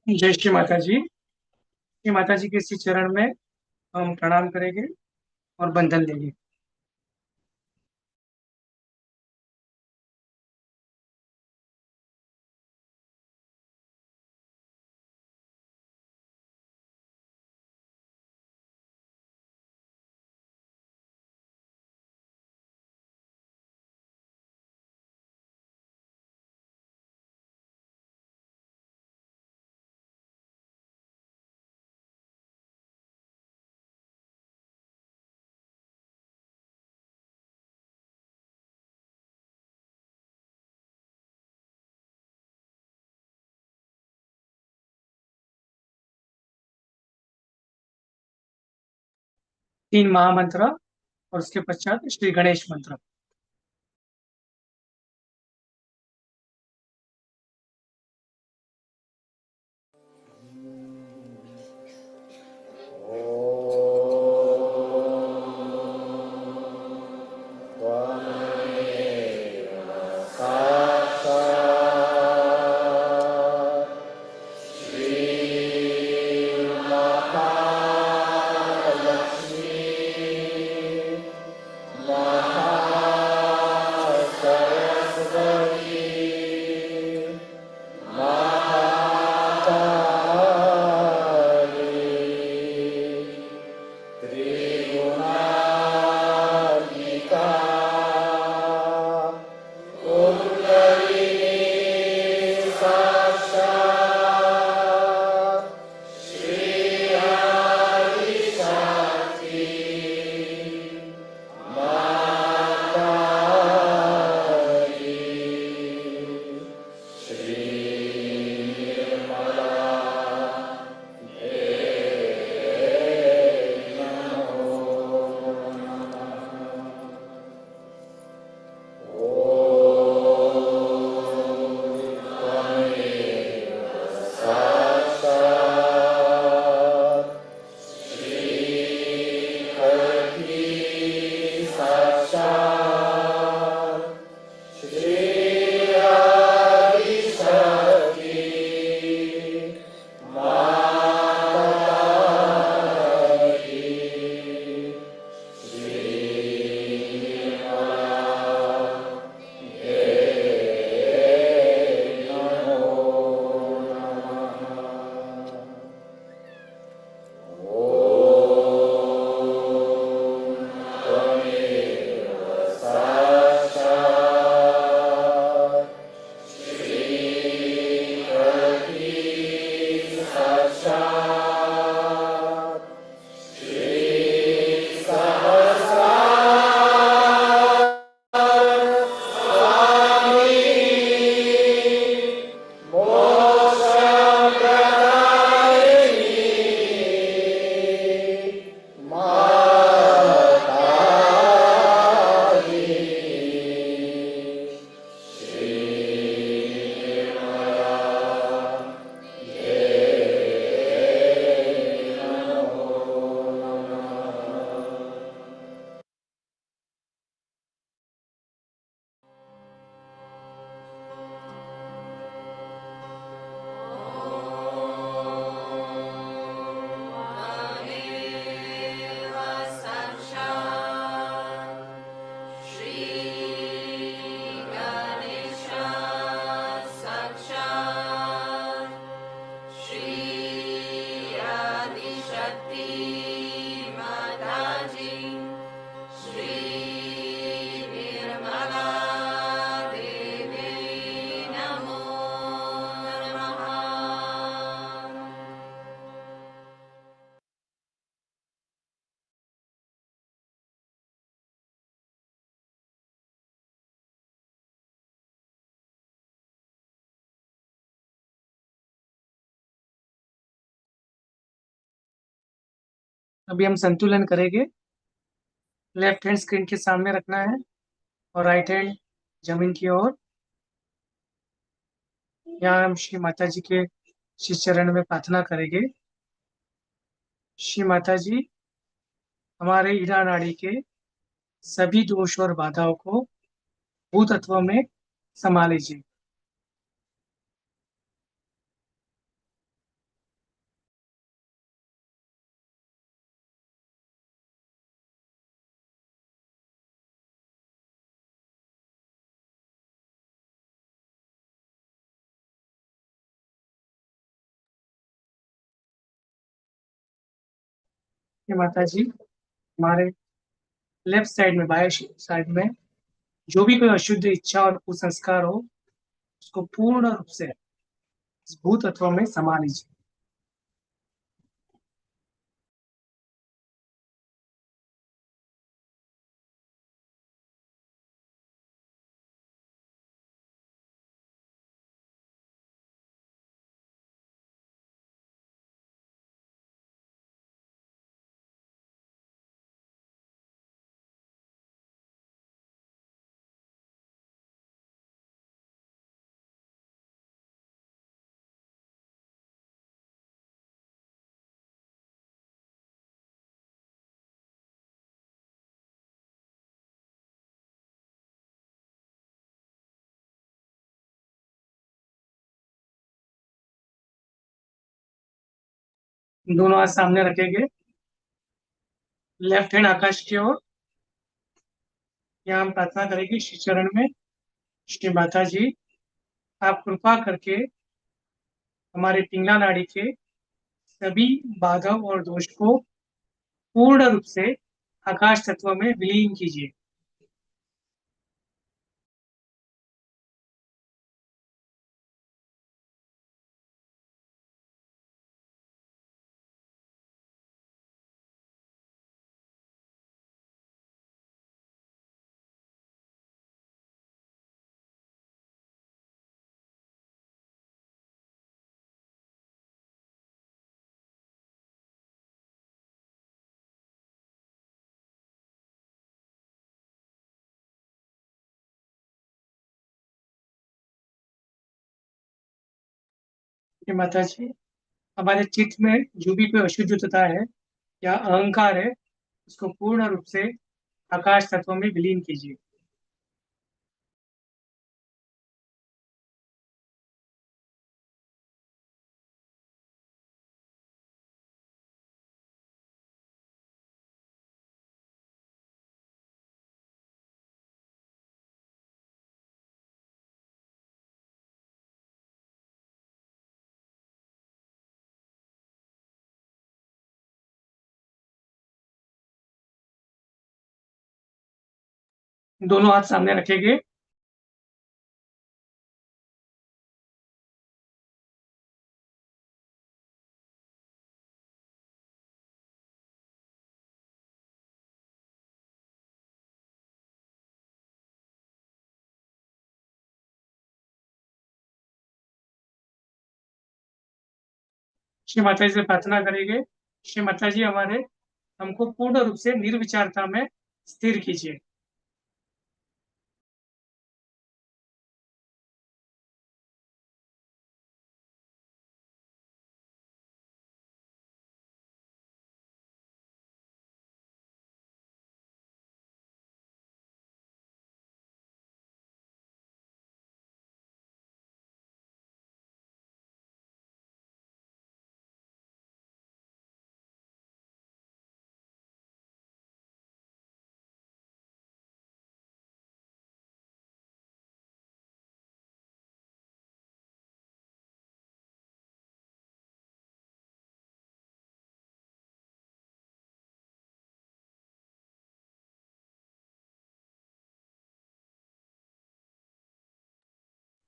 जय श्री माता जी। श्री माता जी के श्री चरण में हम प्रणाम करेंगे और बंधन लेंगे। तीन महामंत्र और उसके पश्चात श्री गणेश मंत्र। अभी हम संतुलन करेंगे। लेफ्ट हैंड स्क्रीन के सामने रखना है और राइट हैंड जमीन की ओर। यहाँ हम श्री माता जी के श्री चरण में प्रार्थना करेंगे। श्री माता जी, हमारे ईरा नाड़ी के सभी दोष और बाधाओं को भूतत्व में समा लीजिए। ये माता जी हमारे लेफ्ट साइड में, बाएं साइड में जो भी कोई अशुद्ध इच्छा और कुसंस्कार हो उसको पूर्ण रूप से इस भूत तत्व में समा लीजिए। दोनों हाथ सामने रखेंगे, लेफ्ट हैंड आकाश की ओर। यहाँ हम प्रार्थना करेंगे श्री चरण में, श्री माता जी आप कृपा करके हमारे पिंगला नाड़ी के सभी बाधा और दोष को पूर्ण रूप से आकाश तत्व में विलीन कीजिए। कि माता जी हमारे चित्त में जो भी कोई अशुद्धता है या अहंकार है उसको पूर्ण रूप से आकाश तत्व में विलीन कीजिए। दोनों हाथ सामने रखेंगे, श्री माता जी से प्रार्थना करेंगे, श्री माता जी हमारे हमको पूर्ण रूप से निर्विचारता में स्थिर कीजिए।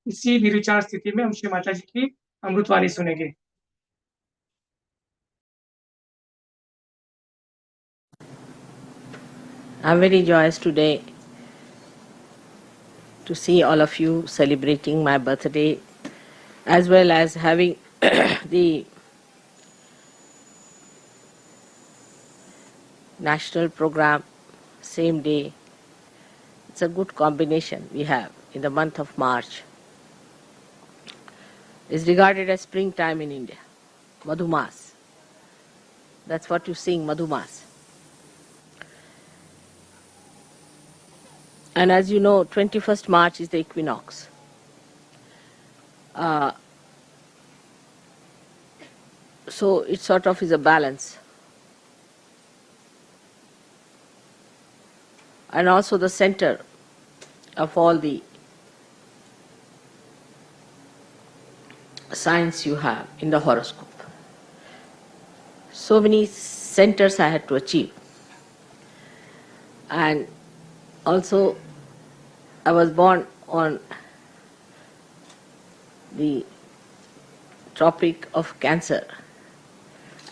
इसी निर्विचार स्थिति में हम श्री माता जी की अमृतवाणी सुनेंगे। I'm very joyous today to see all of you celebrating my birthday as well as having the national program same day. It's a good combination we have in the month of March. It's regarded as springtime in India, Madhumas. That's what you sing, Madhumas. And as you know, 21st March is the equinox. So it sort of is a balance. And also the center of all the signs you have in the horoscope. So many centers I had to achieve. And also, I was born on the Tropic of Cancer,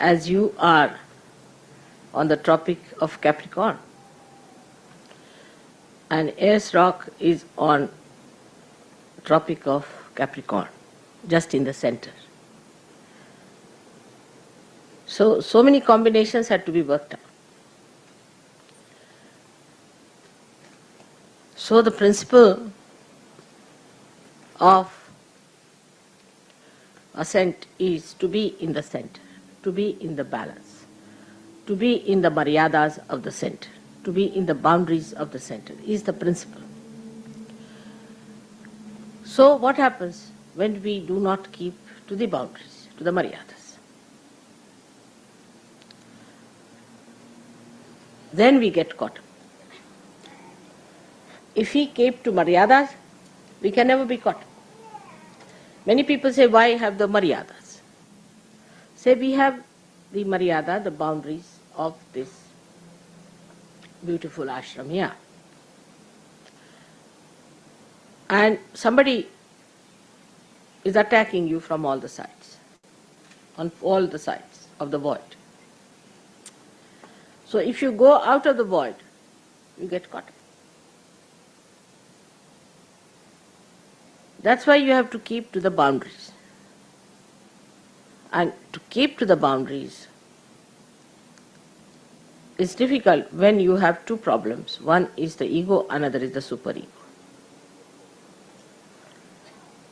as you are on the Tropic of Capricorn. And Ayers Rock is on Tropic of Capricorn, just in the center. So many combinations had to be worked out. So the principle of ascent is to be in the center, to be in the balance, to be in the maryadas of the center, to be in the boundaries of the center is the principle. So what happens when we do not keep to the boundaries, to the maryadas? Then we get caught up. If we keep to maryadas, we can never be caught up. Many people say, why have the maryadas? Say, we have the maryada, the boundaries of this beautiful ashram here. And somebody is attacking you from all the sides, on all the sides of the void. So if you go out of the void, you get caught up. That's why you have to keep to the boundaries. And to keep to the boundaries is difficult when you have two problems. One is the ego, another is the superego.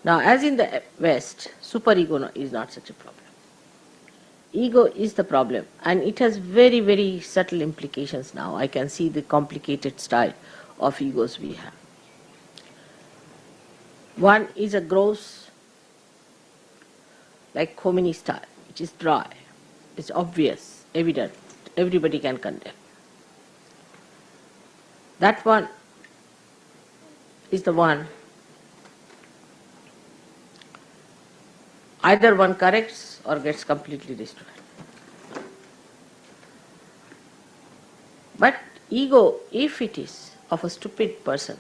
Now, as in the West, superego is not such a problem. Ego is the problem, and it has very, very subtle implications now. I can see the complicated style of egos we have. One is a gross, like Khomeini style, which is dry, it's obvious, evident, everybody can condemn. That one is the one, either one corrects or gets completely destroyed. But ego, if it is of a stupid person,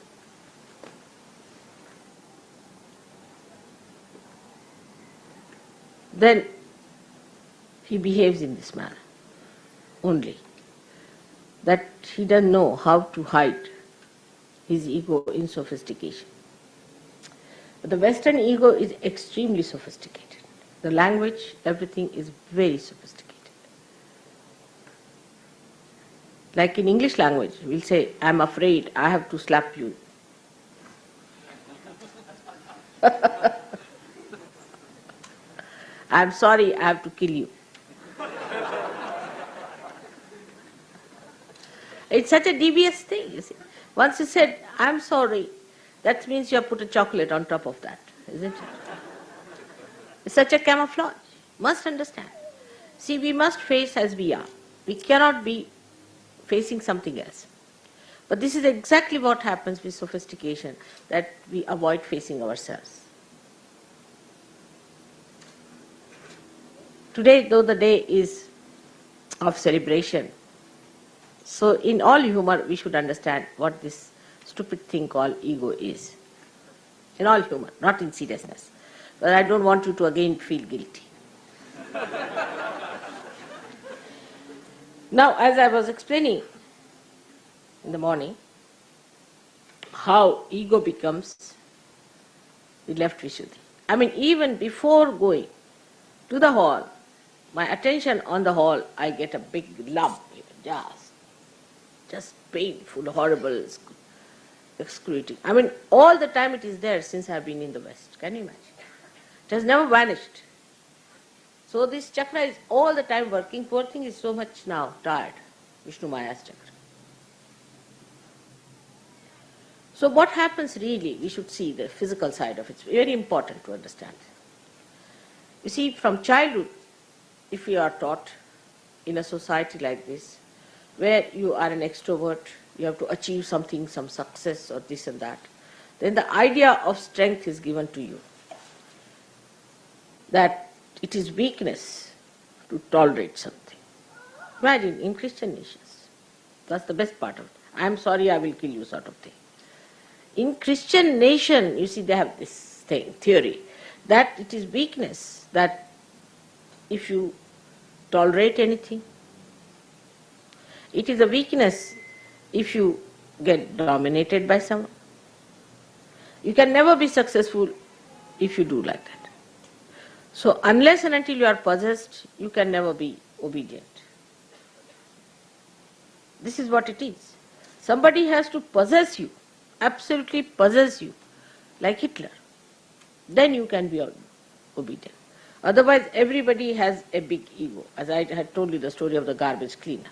then he behaves in this manner only, that he doesn't know how to hide his ego in sophistication. But the Western ego is extremely sophisticated. The language, everything is very sophisticated. Like in English language, we'll say, I'm afraid, I have to slap you. I'm sorry, I have to kill you. It's such a devious thing, you see. Once you said, I'm sorry, that means you have put a chocolate on top of that, isn't it? It's such a camouflage. Must understand. See, we must face as we are. We cannot be facing something else. But this is exactly what happens with sophistication, that we avoid facing ourselves. Today, though the day is of celebration, so in all humor we should understand what this stupid thing called ego is. In all humor, not in seriousness. But I don't want you to again feel guilty. Now, as I was explaining in the morning, how ego becomes the left vishudi. I mean, even before going to the hall, my attention on the hall, I get a big lump, just painful, horrible, excruciating. I mean, all the time it is there since I have been in the West. Can you imagine? It has never vanished. So this chakra is all the time working. Poor thing is so much now tired, Vishnu Maya's chakra. So what happens really, we should see the physical side of it. It's very important to understand. You see, from childhood, if you are taught in a society like this, where you are an extrovert, you have to achieve something, some success or this and that, then the idea of strength is given to you. That it is weakness to tolerate something. Imagine in Christian nations. That's the best part of it. I'm sorry, I will kill you sort of thing. In Christian nation, you see, they have this theory, that it is weakness, that if you tolerate anything, it is a weakness if you get dominated by someone. You can never be successful if you do like that. So unless and until you are possessed, you can never be obedient. This is what it is. Somebody has to possess you, absolutely possess you, like Hitler. Then you can be obedient. Otherwise, everybody has a big ego, as I had told you the story of the garbage cleaner.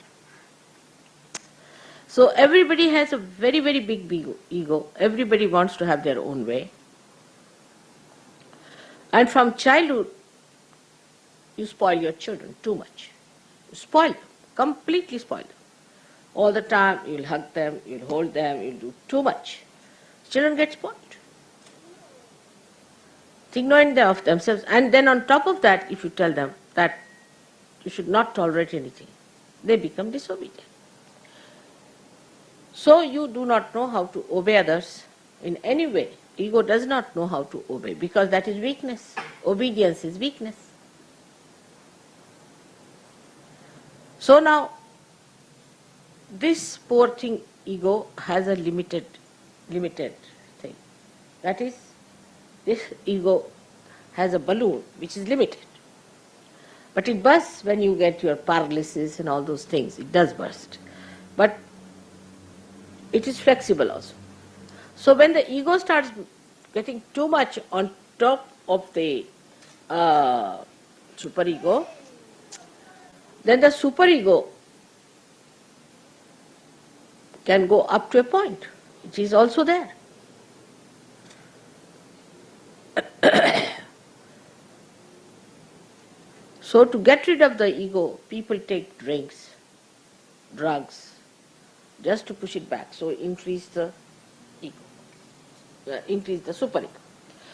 So everybody has a very, very big ego. Everybody wants to have their own way. And from childhood, you spoil your children too much. You spoil them, completely spoil them. All the time, you'll hug them, you'll hold them, you'll do too much. Children get spoiled. Ignorant of themselves. And then on top of that, if you tell them that you should not tolerate anything, they become disobedient. So you do not know how to obey others in any way. Ego does not know how to obey because that is weakness. Obedience is weakness. So now, this poor thing, ego, has a limited thing. That is, this ego has a balloon which is limited. But it bursts when you get your paralysis and all those things. It does burst. But it is flexible also. So when the ego starts getting too much on top of the superego, then the superego can go up to a point. It is also there. So to get rid of the ego, people take drinks, drugs, just to push it back. So increase the ego, increase the superego.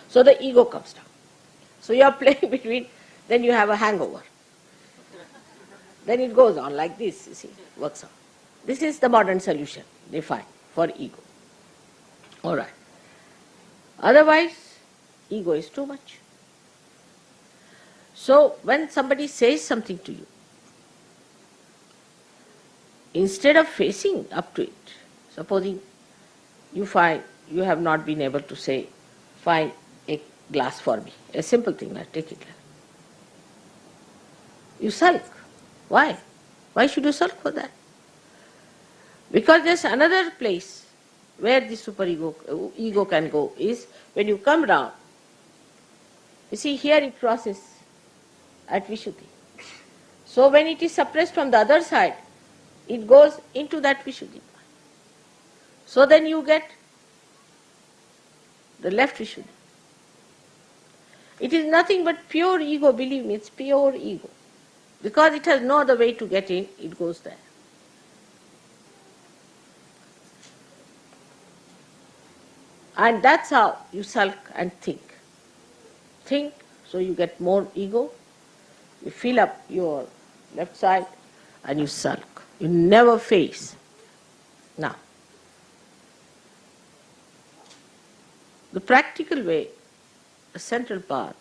So the ego comes down. So you are playing between, then you have a hangover. Then it goes on like this, you see, works out. This is the modern solution they find for ego. All right. Otherwise, ego is too much. So when somebody says something to you, instead of facing up to it, supposing you find you have not been able to say, find a glass for me, a simple thing, like take it. You sulk. Why? Why should you sulk for that? Because there's another place where the superego, ego can go is when you come down. You see, here it crosses at Vishuddhi. So when it is suppressed from the other side, it goes into that Vishuddhi. So then you get the left Vishuddhi. It is nothing but pure ego, believe me, it's pure ego. Because it has no other way to get in, it goes there. And that's how you sulk and think. Think, so you get more ego, you fill up your left side, and you sulk. You never face. Now, the practical way, a central path,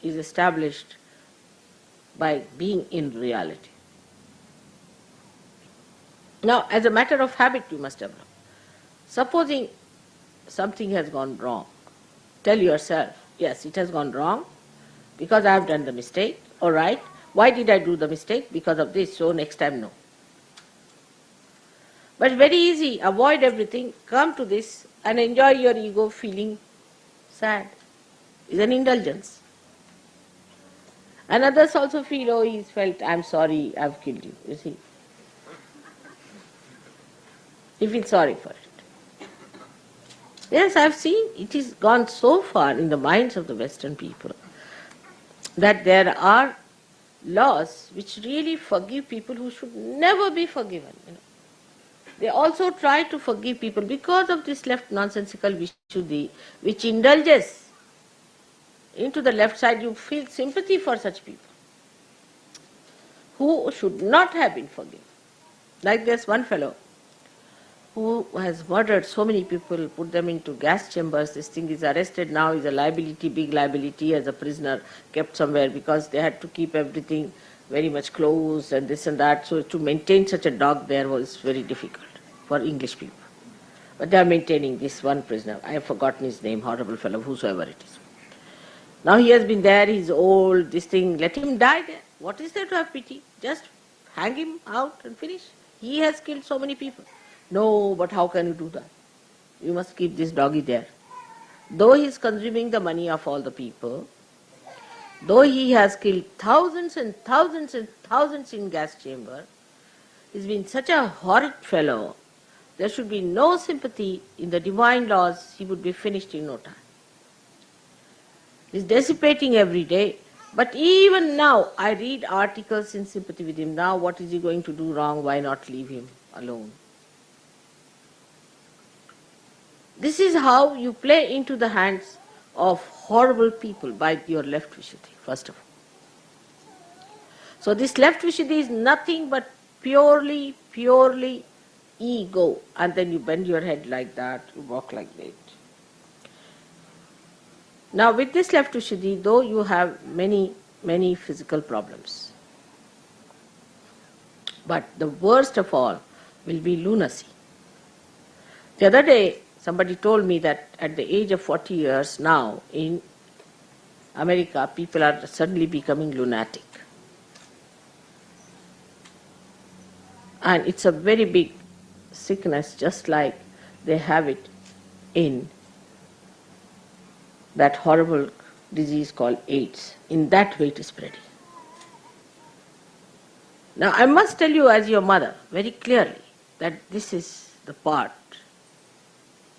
is established by being in reality. Now, as a matter of habit, you must develop. Supposing something has gone wrong, tell yourself, yes, it has gone wrong because I have done the mistake. All right, why did I do the mistake? Because of this, so next time no. But very easy, avoid everything, come to this and enjoy your ego feeling sad. It's an indulgence. And others also feel, oh, he's felt, I'm sorry, I've killed you, you see. He feels sorry for it. Yes, I've seen it is gone so far in the minds of the Western people that there are laws which really forgive people who should never be forgiven. They also try to forgive people because of this left nonsensical Vishuddhi, which indulges into the left side. You feel sympathy for such people who should not have been forgiven. Like there's one fellow who has murdered so many people, put them into gas chambers. This thing is arrested now, is a liability, big liability, as a prisoner kept somewhere because they had to keep everything very much closed and this and that. So to maintain such a dog there was very difficult for English people. But they are maintaining this one prisoner. I have forgotten his name, horrible fellow, whosoever it is. Now he has been there, he's old, this thing, let him die there. What is there to have pity? Just hang him out and finish. He has killed so many people. No, but how can you do that? You must keep this doggy there. Though he is consuming the money of all the people, though he has killed thousands and thousands and thousands in gas chamber, he's been such a horrid fellow, there should be no sympathy in the divine laws, he would be finished in no time. He's dissipating every day. But even now, I read articles in sympathy with him. Now, what is he going to do wrong? Why not leave him alone? This is how you play into the hands of horrible people by your left vishudi, first of all. So this left vishudi is nothing but purely ego. And then you bend your head like that, you walk like that. Now with this left vishudi, though you have many physical problems, but the worst of all will be lunacy. The other day, somebody told me that at the age of 40 years now in America, people are suddenly becoming lunatic. And it's a very big sickness, just like they have it in that horrible disease called AIDS. In that way it is spreading. Now I must tell you as your mother very clearly that this is the part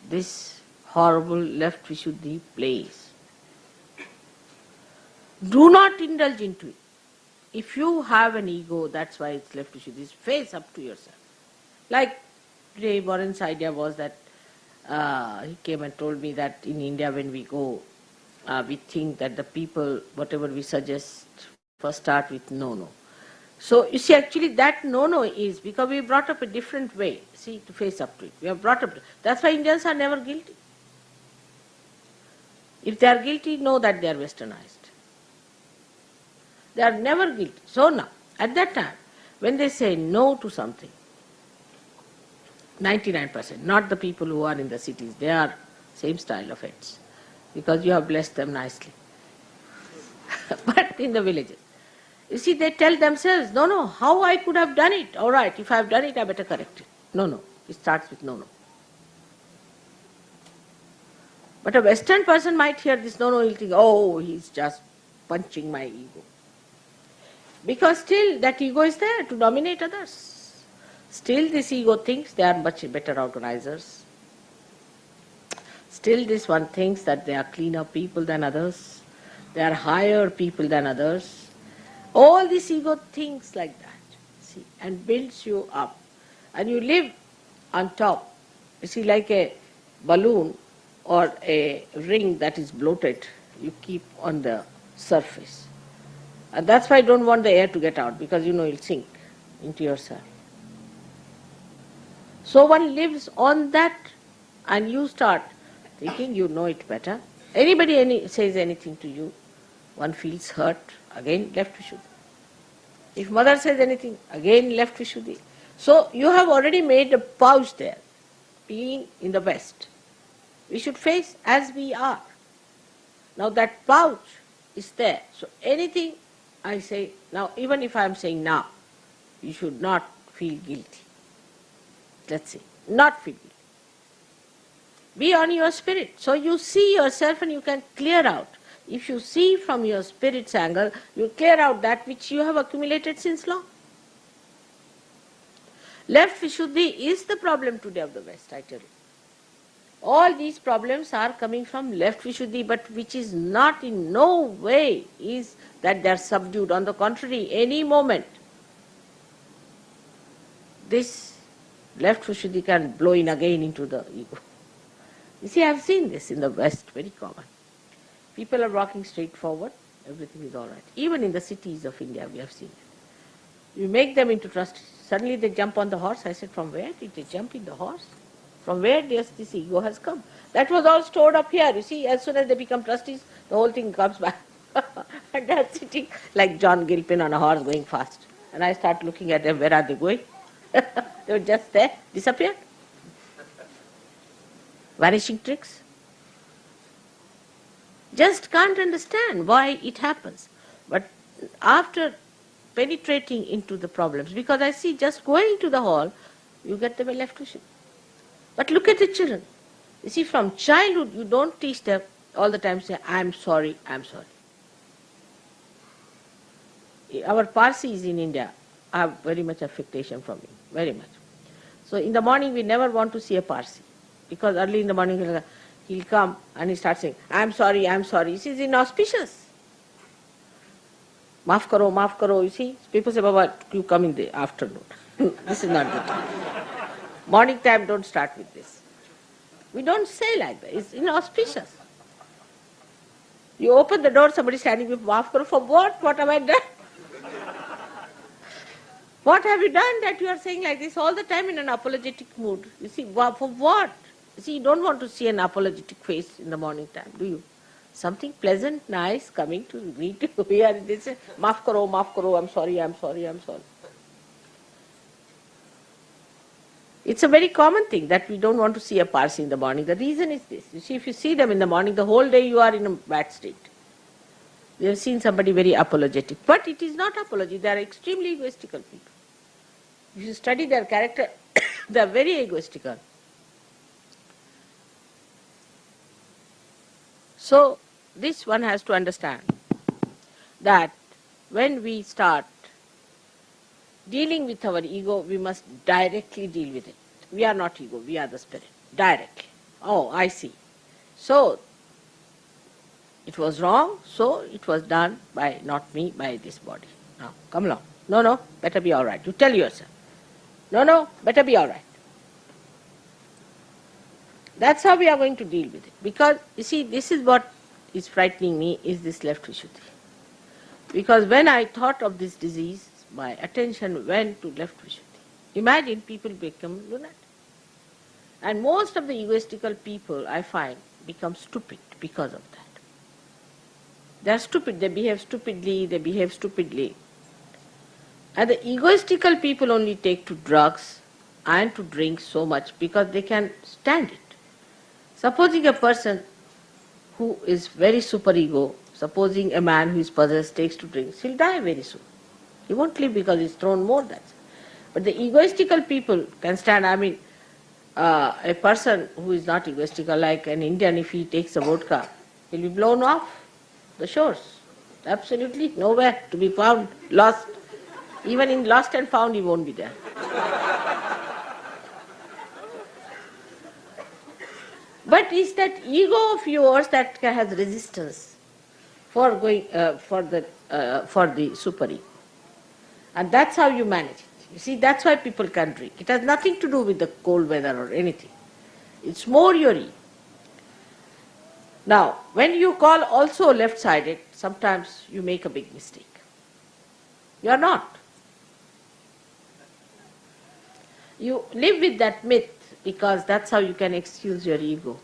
this horrible left vishudi plays. Do not indulge into it. If you have an ego, that's why it's left vishudi. Face up to yourself. Like today, Warren's idea was that he came and told me that in India when we go, we think that the people, whatever we suggest, first start with no. So you see, actually that no is because we brought up a different way, see, to face up to it. We are brought up. That's why Indians are never guilty. If they are guilty, know that they are westernized. They are never guilty. So now, at that time, when they say no to something, 99%, not the people who are in the cities, they are same style of heads, because you have blessed them nicely. But in the villages, you see, they tell themselves, no, how I could have done it? All right, if I have done it, I better correct it. No, it starts with no. But a Western person might hear this no, he'll think, oh, he's just punching my ego. Because still that ego is there to dominate others. Still this ego thinks they are much better organizers. Still this one thinks that they are cleaner people than others. They are higher people than others. All this ego thinks like that, see, and builds you up. And you live on top, you see, like a balloon or a ring that is bloated, you keep on the surface. And that's why I don't want the air to get out, because you'll sink into yourself. So one lives on that, and you start thinking you know it better. Anybody says anything to you, one feels hurt, again left vishudi. If mother says anything, again left vishudi. So you have already made a pouch there, being in the West. We should face as we are. Now that pouch is there. So anything I say, now even if I am saying now, you should not feel guilty. Let's say, not feel guilty. Be on your spirit. So you see yourself and you can clear out. If you see from your spirit's angle, you clear out that which you have accumulated since long. Left vishudi is the problem today of the West, I tell you. All these problems are coming from left vishudi, but which is not in no way is that they are subdued. On the contrary, any moment, this left vishudi can blow in again into the ego. You see, I have seen this in the West, very common. People are walking straight forward, everything is all right. Even in the cities of India, we have seen it. You make them into trustees. Suddenly they jump on the horse. I said, from where did they jump in the horse? From where this ego has come? That was all stored up here. You see, as soon as they become trustees, the whole thing comes back. And they're sitting like John Gilpin on a horse going fast. And I start looking at them, where are they going? They were just there, disappeared. Vanishing tricks. Just can't understand why it happens. But after penetrating into the problems, because I see just going to the hall, you get them a left vision. But look at the children. You see, from childhood, you don't teach them all the time say, I'm sorry, I'm sorry. Our Parsis in India have very much affectation from me, very much. So in the morning, we never want to see a Parsi, because early in the morning, he'll come and he starts saying, I'm sorry, I'm sorry. You see, it's inauspicious. Maaf karo, you see. People say, Baba, you come in the afternoon. This is not the time. Morning time, don't start with this. We don't say like that. It's inauspicious. You open the door, somebody standing with maaf karo, for what? What have I done? What have you done that you are saying like this all the time in an apologetic mood? You see, for what? You see, you don't want to see an apologetic face in the morning time, do you? Something pleasant, nice, coming to meet you here. They say, maaf karo, I'm sorry, I'm sorry, I'm sorry. It's a very common thing that we don't want to see a Parsi in the morning. The reason is this. You see, if you see them in the morning, the whole day you are in a bad state. We have seen somebody very apologetic. But it is not apology. They are extremely egoistical people. If you study their character, they are very egoistical. So, this one has to understand that when we start dealing with our ego, we must directly deal with it. We are not ego, we are the spirit. Directly. Oh, I see. So, it was wrong, so it was done by not me, by this body. Now, come along. No, better be all right. You tell yourself. No, better be all right. That's how we are going to deal with it. Because, you see, this is what is frightening me, is this left vishudi. Because when I thought of this disease, my attention went to left vishudi. Imagine people become lunatic. And most of the egoistical people, I find, become stupid because of that. They are stupid, they behave stupidly. And the egoistical people only take to drugs and to drink so much because they can stand it. Supposing a person who is very superego, supposing a man who is possessed takes to drinks, he'll die very soon. He won't live because he's thrown more than that. But the egoistical people can stand. A person who is not egoistical, like an Indian, if he takes a vodka, he'll be blown off the shores. Absolutely nowhere to be found, lost. Even in lost and found, he won't be there. But it's that ego of yours that has resistance for going for the superego, and that's how you manage it. You see, that's why people can drink. It has nothing to do with the cold weather or anything. It's more your ego. Now, when you call also left-sided, sometimes you make a big mistake. You are not. You live with that myth because that's how you can excuse your ego.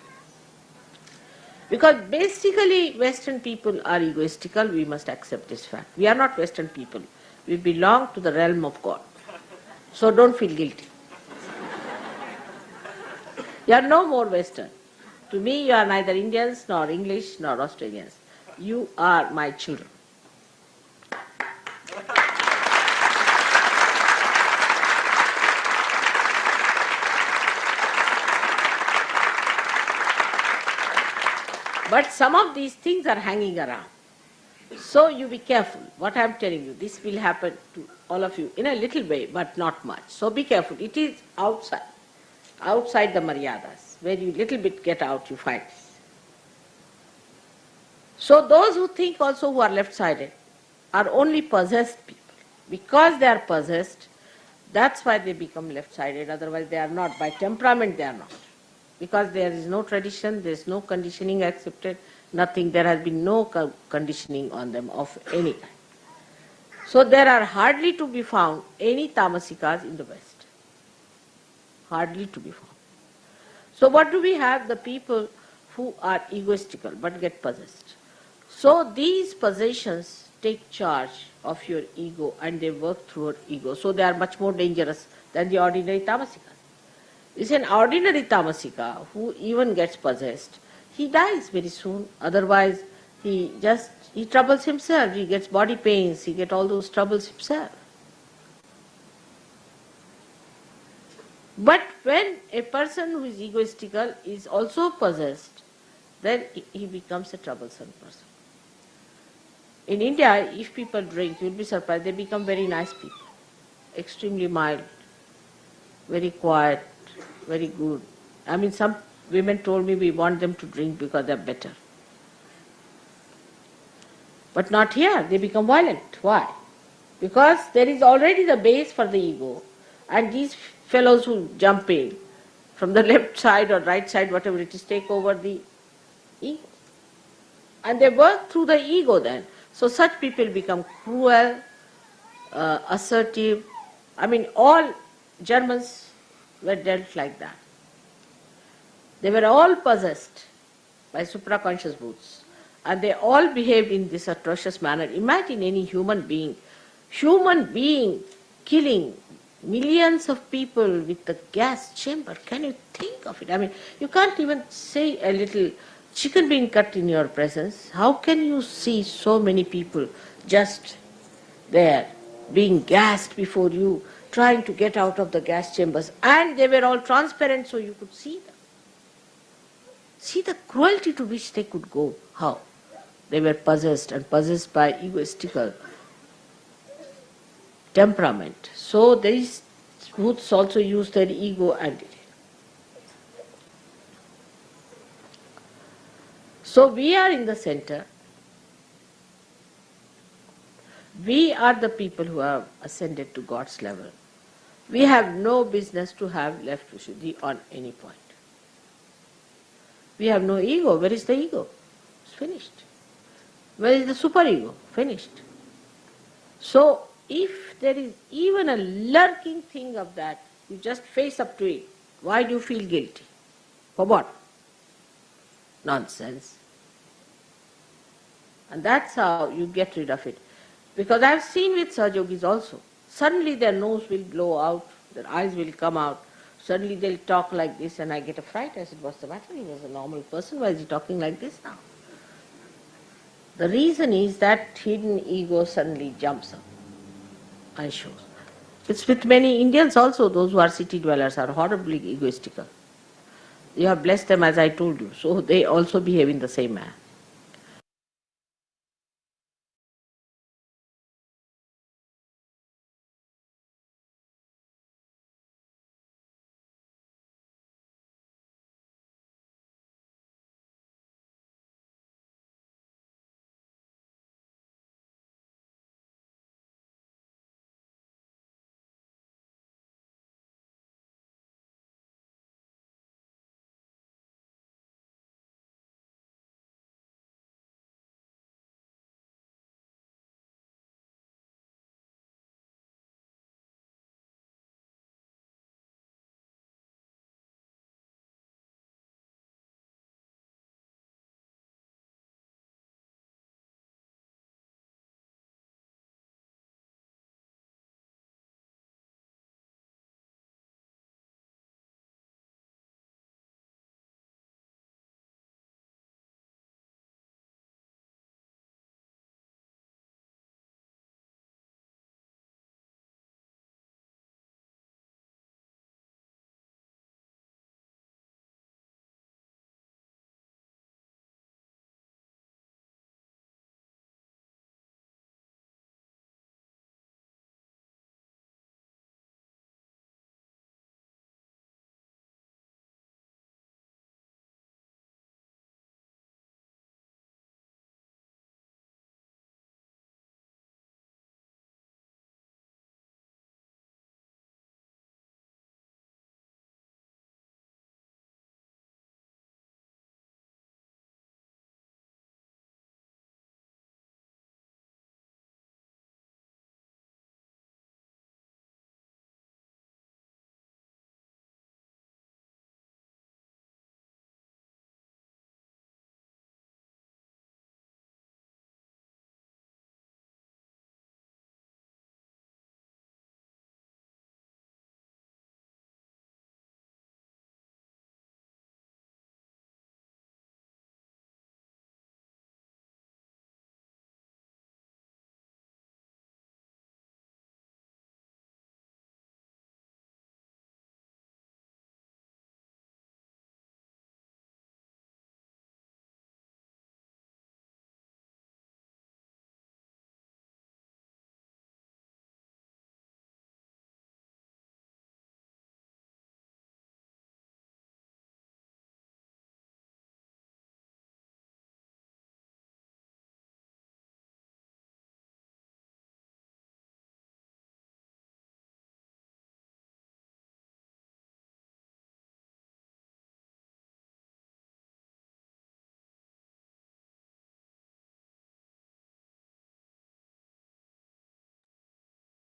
Because basically Western people are egoistical, we must accept this fact. We are not Western people. We belong to the realm of God. So don't feel guilty. You are no more Western. To me, you are neither Indians, nor English, nor Australians. You are my children. But some of these things are hanging around. So you be careful. What I am telling you, this will happen to all of you in a little way, but not much. So be careful. It is outside the maryadas, where you little bit get out, you find this. So those who think also who are left-sided are only possessed people. Because they are possessed, that's why they become left-sided, otherwise they are not. By temperament they are not. Because there is no tradition, there is no conditioning accepted, nothing, there has been no conditioning on them of any kind. So there are hardly to be found any tamasikas in the West. Hardly to be found. So what do we have? The people who are egoistical but get possessed. So these possessions take charge of your ego and they work through your ego. So they are much more dangerous than the ordinary tamasikas. It's an ordinary tamasika who even gets possessed. He dies very soon. Otherwise, he troubles himself. He gets body pains. He gets all those troubles himself. But when a person who is egoistical is also possessed, then he becomes a troublesome person. In India, if people drink, you'll be surprised, they become very nice people, extremely mild, very quiet, very good. I mean, some women told me we want them to drink because they're better. But not here, they become violent. Why? Because there is already the base for the ego, and these fellows who jump in from the left side or right side, whatever it is, take over the ego. And they work through the ego then. So such people become cruel, assertive. I mean, all Germans were dealt like that. They were all possessed by supraconscious brutes. And they all behaved in this atrocious manner. Imagine any human being killing millions of people with the gas chamber. Can you think of it? I mean, you can't even say a little chicken being cut in your presence. How can you see so many people just there being gassed before you, trying to get out of the gas chambers? And they were all transparent so you could see them. See the cruelty to which they could go. How? They were possessed and possessed by egoistical temperament. So these Bhuts also use their ego and it. So we are in the center. We are the people who have ascended to God's level. We have no business to have left vishudi on any point. We have no ego. Where is the ego? It's finished. Where is the superego? Finished. So if there is even a lurking thing of that, you just face up to it. Why do you feel guilty? For what? Nonsense. And that's how you get rid of it. Because I've seen with Sahajogis also. Suddenly their nose will blow out, their eyes will come out, suddenly they'll talk like this and I get a fright. I said, what's the matter? He was a normal person, why is he talking like this now? The reason is that hidden ego suddenly jumps up and shows. It's with many Indians also, those who are city dwellers are horribly egoistical. You have blessed them as I told you, so they also behave in the same manner.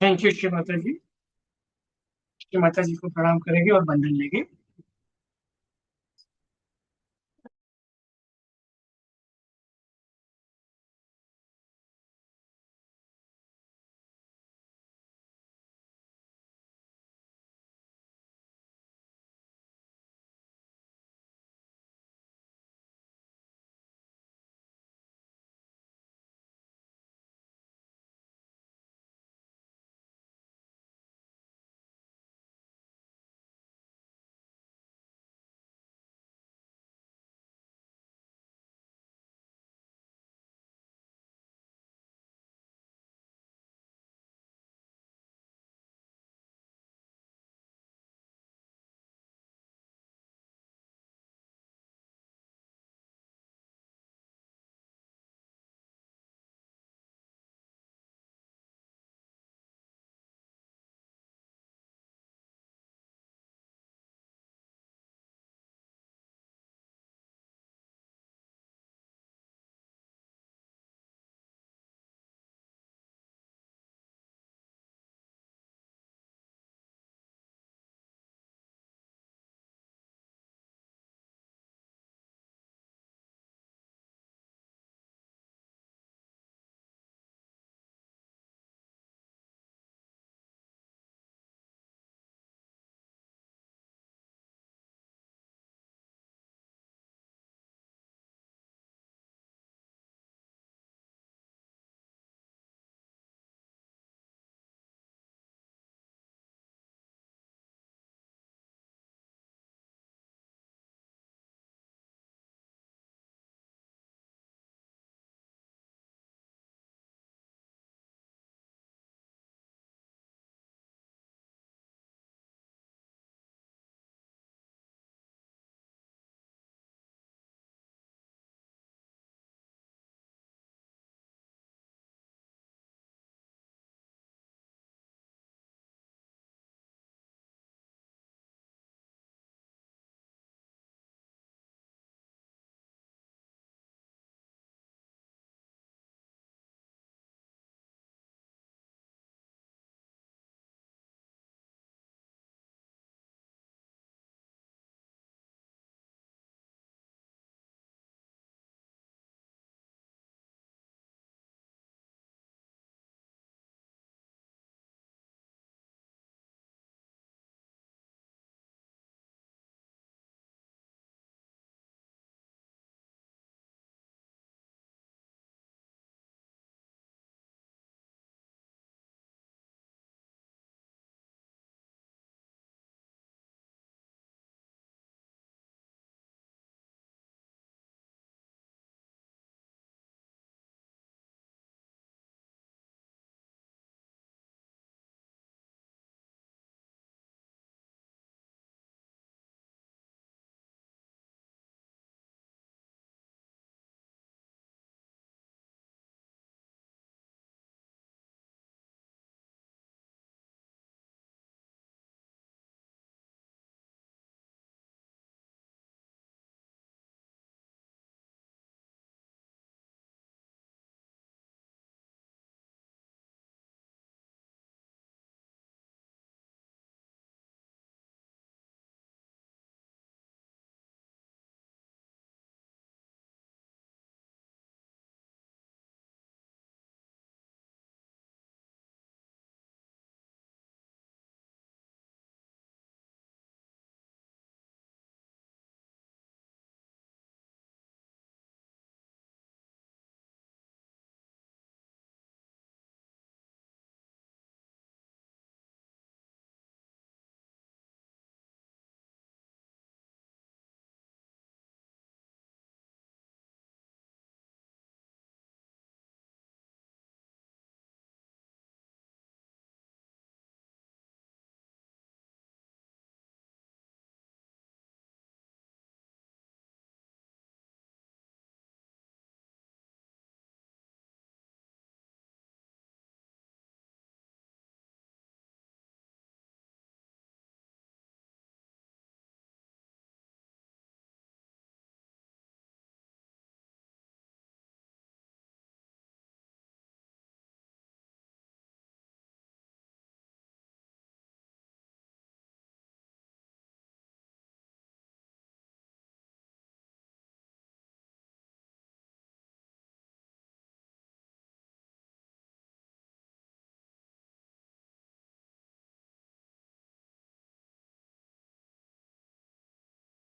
Thank you Shri Mata जी। श्री माता जी को प्रणाम करेंगे और बंधन लेंगे।